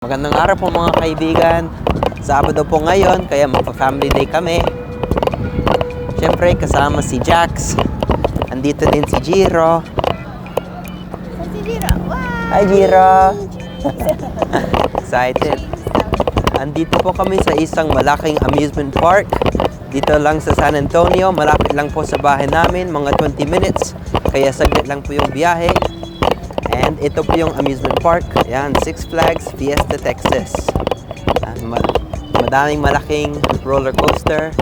Magandang araw po mga kaibigan. Sabado po ngayon, kaya magpa-family day kami. Siyempre, kasama si Jax. Andito din si Jiro. Si Jiro. Wow! Hi, Jiro! Excited. Andito po kami sa isang malaking amusement park. Dito lang sa San Antonio. Malapit lang po sa bahay namin, mga 20 minutes. Kaya saglit lang po yung biyahe. And ito po yung amusement park. Ayan, Six Flags Fiesta Texas. Madaming malaking roller coaster.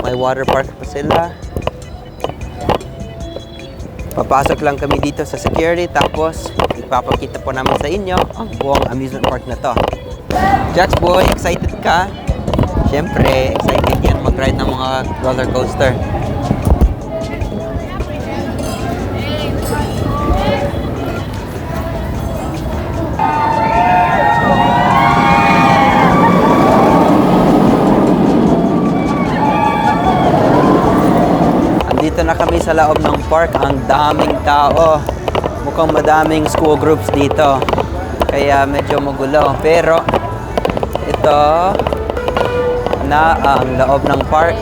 May water park pa sila. Papasok lang kami dito sa security. Tapos, ipapakita po namin sa inyo ang buong amusement park na to. Jax boy, excited ka? Siyempre, excited yan mag-ride ng mga roller coaster. Dito na kami sa loob ng park. Ang daming tao. Mukhang madaming school groups dito. Kaya medyo magulo. Pero ito na ang loob ng park.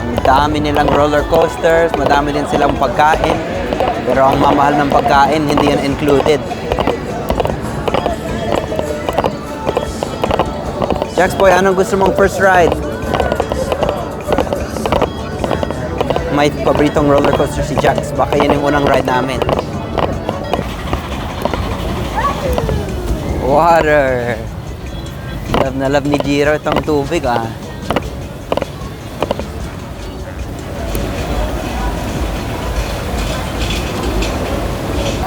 Ang dami nilang roller coasters. Madami din silang pagkain. Pero ang mamahal ng pagkain, hindi yan included. Jax boy, anong gusto mong first ride? May paboritong roller coaster si Jax. Baka yan yung unang ride namin. Water. Love na love ni Jiro itong tubig ah.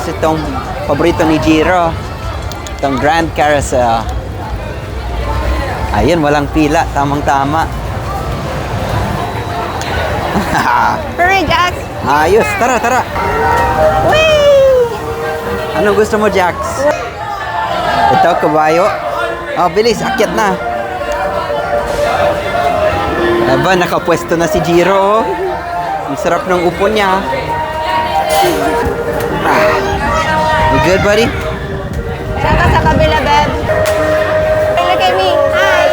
Itong paborito ni Jiro. Itong Grand Carousel. Ayun, walang pila. Tamang-tama. Hurry, Jax! Ayos, tara, tara. Whee! Anong gusto mo, Jax? Ito, kabayo. Oh, bilis, akyat na. Aba, nakapwesto na si Jiro. Ang sarap ng upo niya. You good, buddy? Saan ka sa kabila, babe? Look at me. Hi!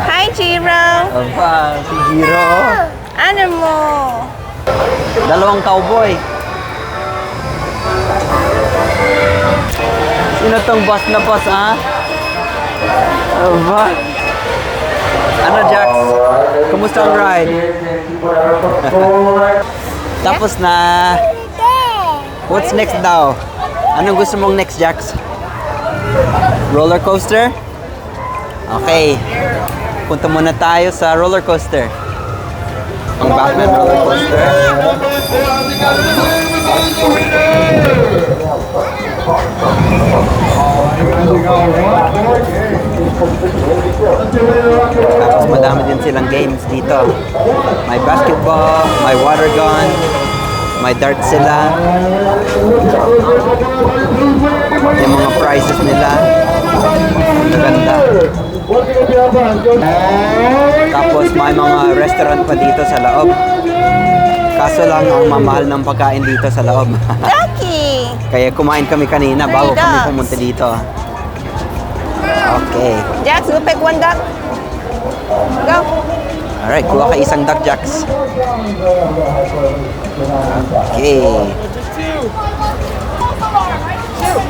Hi, Jiro! Aba, si Jiro. Ano mo? Dalawang cowboy. Sino tong boss na boss, ha? Aba. Ano, Jax? Kumusta ang ride? Tapos na. What's next daw? Anong gusto mong next, Jax? Roller coaster? Okay. Punta muna tayo sa roller coaster. Ang Batman roller coaster. Tapos madami din silang games dito. May basketball, may water gun, may dart sila. Yung mga prizes nila. Ang ganda. Tapos may mga restaurant pa dito sa loob. Kaso lang ang mamahal ng pagkain dito sa loob. Ducky! Kaya kumain kami kanina bago kami pumunta dito. Okay. Jax, go pick one duck. Go! Alright, kuha ka isang duck, Jax. Okay.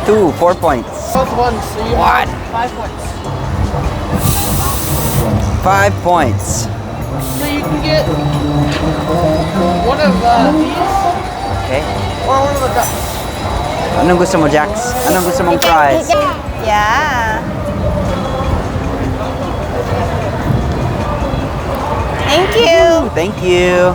2, 4 points. One. 5 points. 5 points. So you can get one of these Okay. or one of the ducks. Anong gusto mo, Jax? Anong gusto mong prize? Yeah. Thank you. Thank you.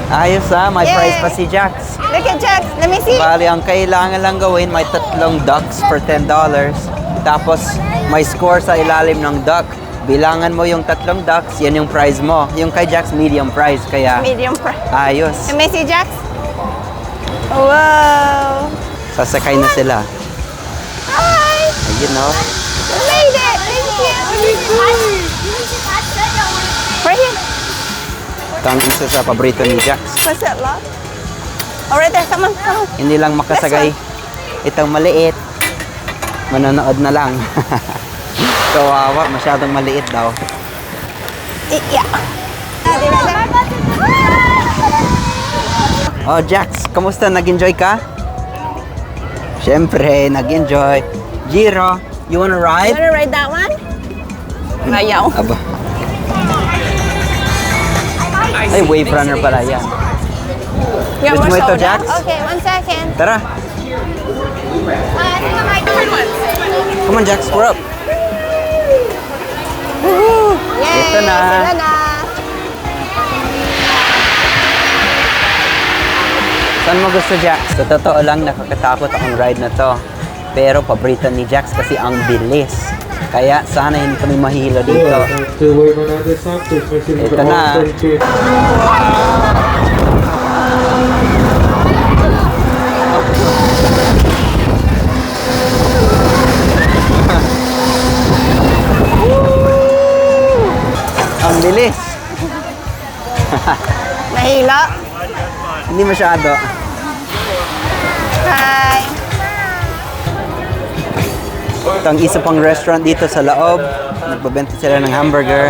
Ayos ha, may Yay. prize pa si Jax. Look at Jax. Let me see. Bali, ang kailangan lang gawin, may 3 ducks for $10. Tapos, may score sa ilalim ng duck. Bilangan mo yung 3 ducks, yan yung prize mo. Yung kay Jax, medium prize. Kaya, Medium price. ayos. Let me see, Jax. Wow. Sasakay na sila. Hi. Ayun, no? You made it. Thank you. Right here. Ito ang isa sa paborito ni Jax. What's that, love? Oh, right there. Come on, come on. Hindi lang makasagay itong maliit. Manonood na lang. Kawawa, masyadong maliit daw. Yeah. Oh, Jax, kamusta? Nag-enjoy ka? Siyempre, nag-enjoy. Jiro, you wanna You ride? wanna ride that one? Ayaw. Aba. Ay, wave runner pala yan. You Gusto want mo ito, soda? Jax? Okay, 1 second. Tara. Come on, Jax, we're up. Yay! Ito na. Sila na. Saan mo gusto, Jax? Sa totoo lang, nakakatakot ang ride na to. Pero paborito ni Jax kasi ang bilis. Kaya sana hindi kami mahilo dito. Ito na. Ang bilis. Nahilo. Hindi masyado. Hi. Ito ang isa pang restaurant dito sa loob. Nagbabenta sila ng hamburger.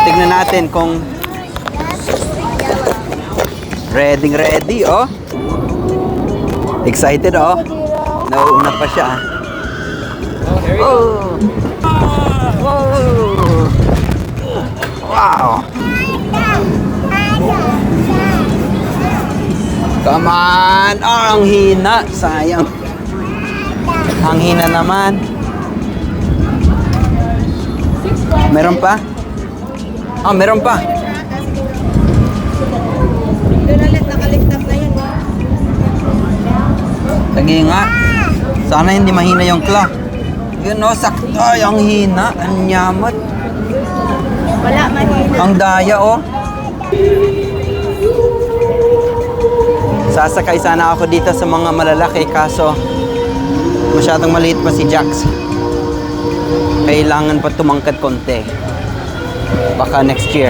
Tignan natin kung ready, oh. Excited, oh. Nauuna pa siya. Oh. Oh. Wow. Come on! Oh, ang hina. Sayang. Ang hina naman. Meron pa? Oh, meron pa. Doon ulit, nakalift up na yun. Lagi nga. Sana hindi mahina yung claw. Yun o, sakto. Ay, ang hina. Ang nyamot. Wala, mahina. Ang daya, oh. Sasakay sana ako dito sa mga malalaki kaso masyadong maliit pa si Jax. Kailangan pa tumangkad konti. Baka next year.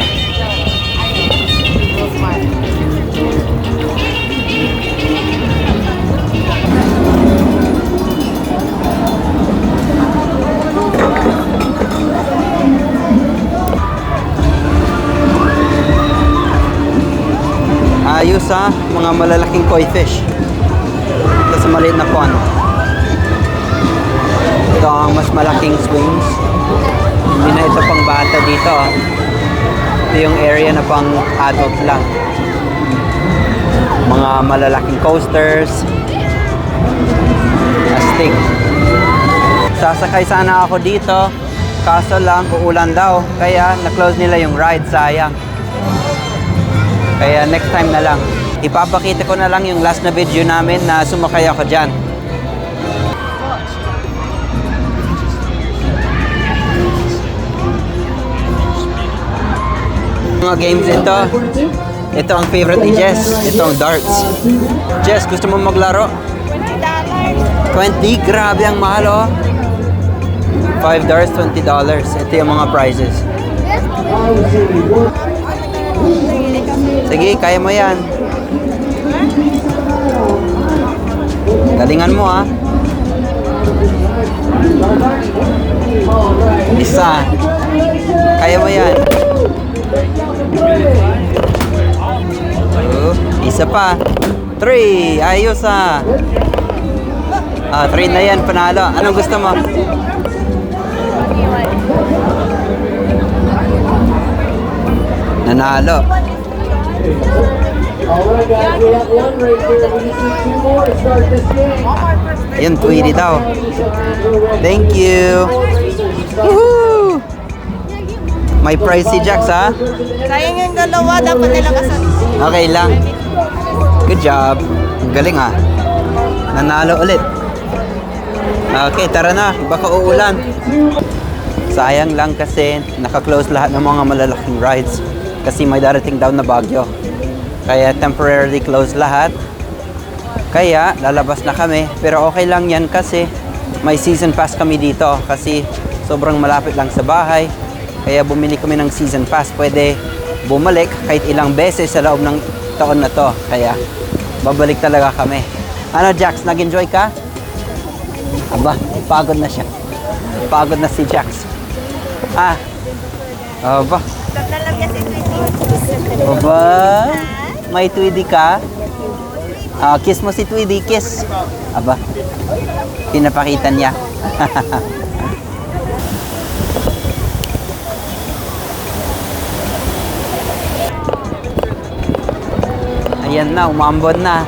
Ayos ha, mga malalaking koi fish. Ito sa maliit na pond. Ito ang mas malaking swings. Hindi na ito pang bata dito. Ito yung area na pang adult lang. Mga malalaking coasters. Astig. Sasakay sana ako dito. Kaso lang, uulan daw. Kaya na-close nila yung ride. Sayang. Kaya next time na lang. Ipapakita ko na lang yung last na video namin na sumakay ako dyan. Mga games ito. Ito ang favorite ni Jess. Ito ang darts. Jess, gusto mo maglaro? $20. Grabe ang mahal, oh. 5 darts, $20. Ito yung mga prizes. Sige, kaya mo yan. Galingan mo, ha. Isa. Kaya mo yan. Isa pa. 3. Ayos, ha. 3 na yan, panalo. Anong gusto mo? Nanalo. Alright guys, we have one right here. We just need 2 more to start this game. Ayun, 20 daw. Thank you. Woohoo! May prize si Jax, ha? Sayang yung dalawa, dapat nila kasama. Okay lang. Good job. Ang galing, ha? Nanalo ulit. Okay, tara na. Baka uulan. Sayang lang kasi naka-close lahat ng mga malalaking rides. Kasi may darating daw na bagyo. Kaya temporarily close lahat. Kaya lalabas na kami. Pero okay lang yan kasi may season pass kami dito. Kasi sobrang malapit lang sa bahay. Kaya bumili kami ng season pass. Pwede bumalik kahit ilang beses sa loob ng taon na to. Kaya babalik talaga kami. Ano Jax, nag-enjoy ka? Aba, pagod na siya. Pagod na si Jax. Aba. Aba, may Tweety ka? Kiss mo si Tweety, kiss. Aba, pinapakita niya. Ayan na, umambon na.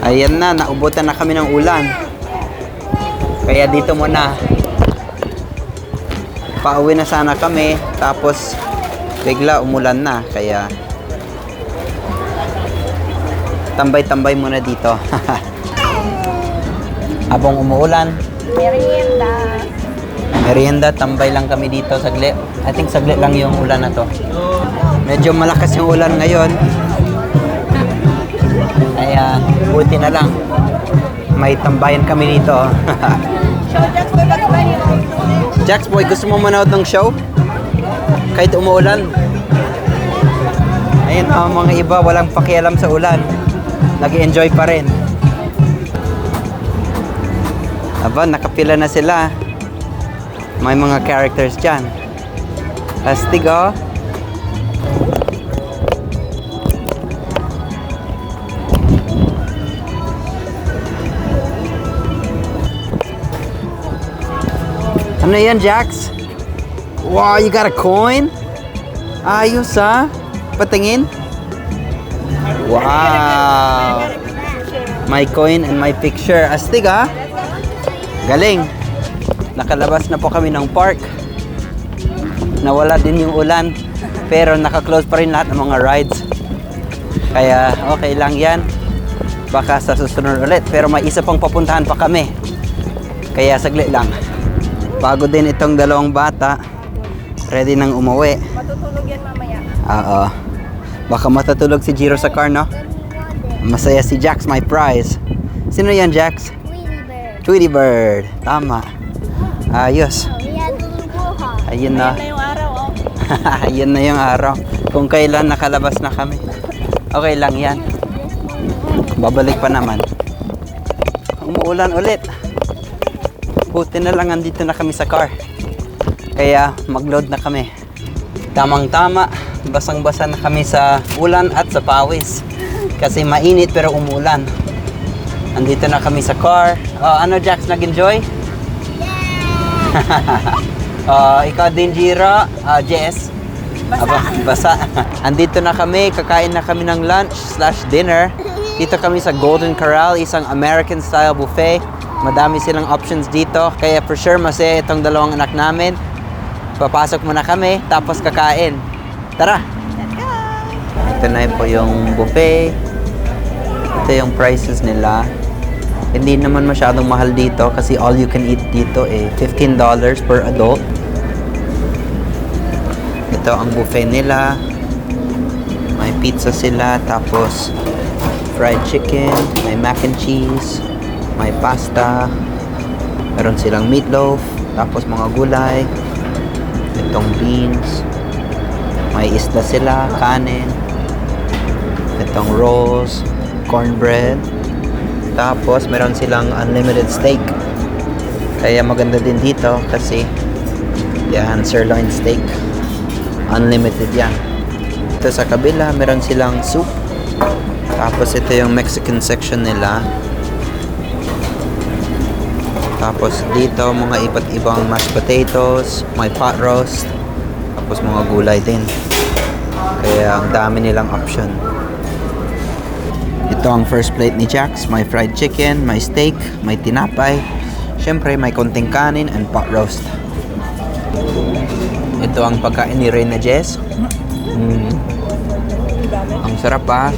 Ayan na, naubutan na kami ng ulan. Kaya dito muna. Pauwi na sana kami, tapos bigla umulan na. Kaya tambay-tambay muna dito. Habang umuulan. Merienda. Merienda, tambay lang kami dito saglit. I think saglit lang yung ulan na to. Medyo malakas yung ulan ngayon. Kaya buti na lang. May tambayan kami dito. Show Jax Boy, Bugs Bunny. Jax Boy, gusto mo manood ng show? Kahit umuulan. Ayun, mga iba walang pakialam sa ulan. Nag-enjoy pa rin. Aba, nakapila na sila. May mga characters dyan. Astig, oh. Ano yan, Jax? Wow, you got a coin? Ayos, ha? Patingin? Wow! My coin and my picture. Astig, ha? Galing. Nakalabas na po kami ng park. Nawala din yung ulan. Pero naka-close pa rin lahat ng mga rides. Kaya okay lang yan. Baka sa susunod ulit. Pero may isa pang papuntahan pa kami. Kaya saglit lang. Pagod din itong dalawang bata. Ready nang umuwi. Matutulog yan mamaya. Oo. Baka matutulog si Jiro sa car, no? Masaya si Jax, my prize. Sino yan, Jax? Tweety Bird. Tama. Ayos. Ayun na. Ayun na yung araw, oh. Ayun na yung araw. Kung kailan nakalabas na kami. Okay lang yan. Babalik pa naman. Umuulan ulit. Buti na lang andito na kami sa car. Kaya mag-load na kami. Tamang-tama. Basang-basa na kami sa ulan at sa pawis. Kasi mainit pero umulan. Andito na kami sa car. Ano, Jax, nag-enjoy? Ikaw din, Jiro. Jess. Aba, basa. Andito na kami. Kakain na kami ng lunch/dinner. Dito kami sa Golden Corral, isang American-style buffet. Madami silang options dito. Kaya for sure, masaya itong dalawang anak namin. Papasok muna kami, tapos kakain. Tara! Ito na po yung buffet. Ito yung prices nila. Hindi naman masyadong mahal dito kasi all you can eat dito $15 per adult. Ito ang buffet nila. May pizza sila, tapos fried chicken, may mac and cheese, may pasta, meron silang meatloaf, tapos mga gulay, itong beans, may isda sila, kanin, itong rolls, cornbread, tapos meron silang unlimited steak. Kaya maganda din dito kasi yan, sirloin steak, unlimited yan. Ito sa kabila meron silang soup, tapos ito yung Mexican section nila. Tapos dito mga iba't ibang mashed potatoes, may pot roast, tapos mga gulay din. Kaya ang dami nilang option. Ito ang first plate ni Jax, may fried chicken, may steak, may tinapay, syempre may konting kanin and pot roast. Ito ang pagkain ni Reyna Jess. Ang sarap, pa.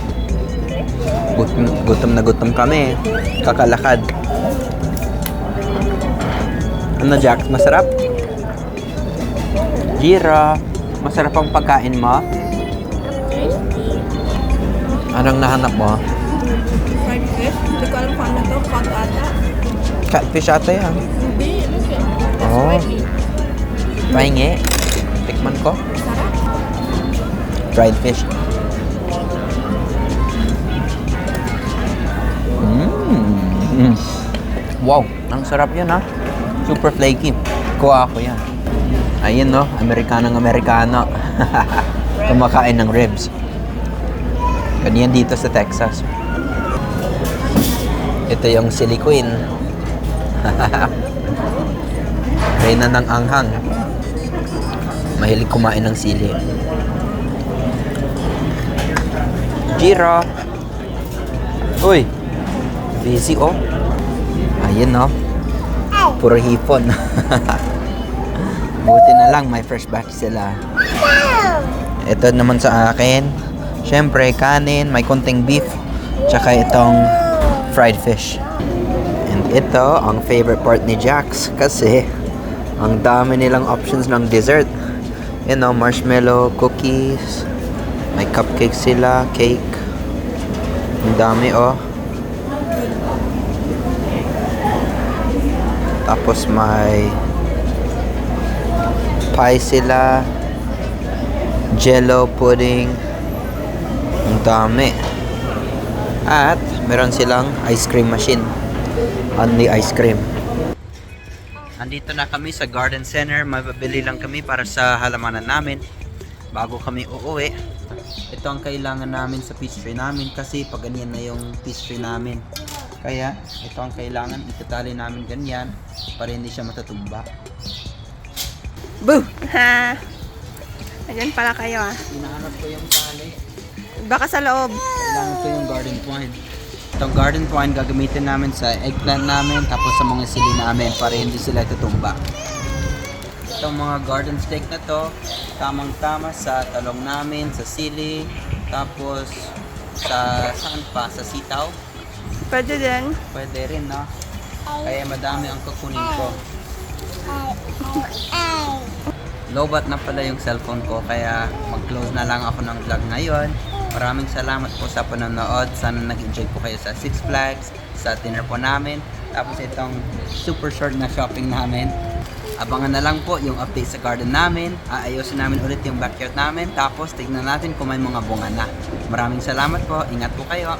Gutom na gutom kami. Kakalakad. Ano, Jax? Masarap? Jira, masarap ang pagkain mo? Anong nahanap mo? Fried fish. Hindi ko alam kung ano to. Pag ata. Catfish ata yan. Hindi. Ano siya? Oh. Pahingi. Tikman ko. Fried fish. Wow, ang sarap yan ha. Super flaky. Kuha ako yan. Ayun no, Amerikanong-Amerikano. Kumakain ng ribs. Ganyan dito sa Texas. Ito yung Sili Queen. Reyna ng anghang. Mahilig kumain ng sili. Jiro! Uy! Busy oh. Ayun no. Puro hipon. Buti na lang may fresh batch sila. Ito naman sa akin. Syempre kanin, may konting beef. Tsaka itong fried fish. And ito ang favorite part ni Jax kasi ang dami nilang options ng dessert. You know, marshmallow, cookies. May cupcake sila, cake. Ang dami oh. Tapos may pie sila, jello pudding, ang dami. At meron silang ice cream machine, only ice cream. Andito na kami sa garden center, mababili lang kami para sa halamanan namin bago kami uuwi. Ito ang kailangan namin sa peach tree namin kasi pag ganyan na yung peach tree namin. Kaya, ito ang kailangan, itatali namin ganyan para hindi siya matutumba. Boo! Ha! Ayan pala kayo ah. Hinahanap ko yung tali. Baka sa loob. Kailangan ko yung garden twine. Itong garden twine gagamitin namin sa eggplant namin tapos sa mga sili namin para hindi sila tutumba. Itong mga garden stake na to, tamang-tama sa talong namin, sa sili, tapos saan pa? Sa sitaw. Pwede din. Pwede rin, no? Kaya madami ang kukunin ko. Lobat na pala yung cellphone ko, kaya mag-close na lang ako ng vlog ngayon. Maraming salamat po sa panonood. Sana nag-enjoy po kayo sa Six Flags, sa dinner po namin. Tapos itong super short na shopping namin. Abangan na lang po yung update sa garden namin. Aayusin namin ulit yung backyard namin. Tapos tignan natin kung may mga bunga na. Maraming salamat po. Ingat po kayo.